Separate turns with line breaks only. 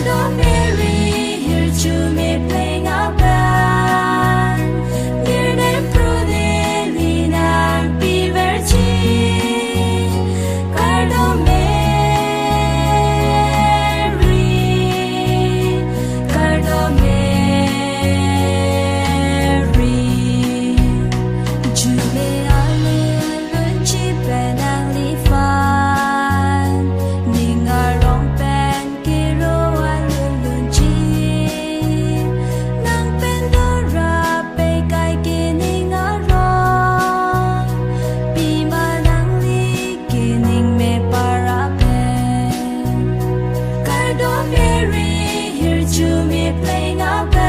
Cardinal Mary, here to me playing a band. Near name Prudilina and Piverci. Cardinal Mary, Cardinal Mary. Jume alun chi penang li fan. Ninga rong pen kiro alun chi. Nang pendora pe kai kining arong. Pima nang li kining me para pen. Cardinal Mary, here to me playing a band.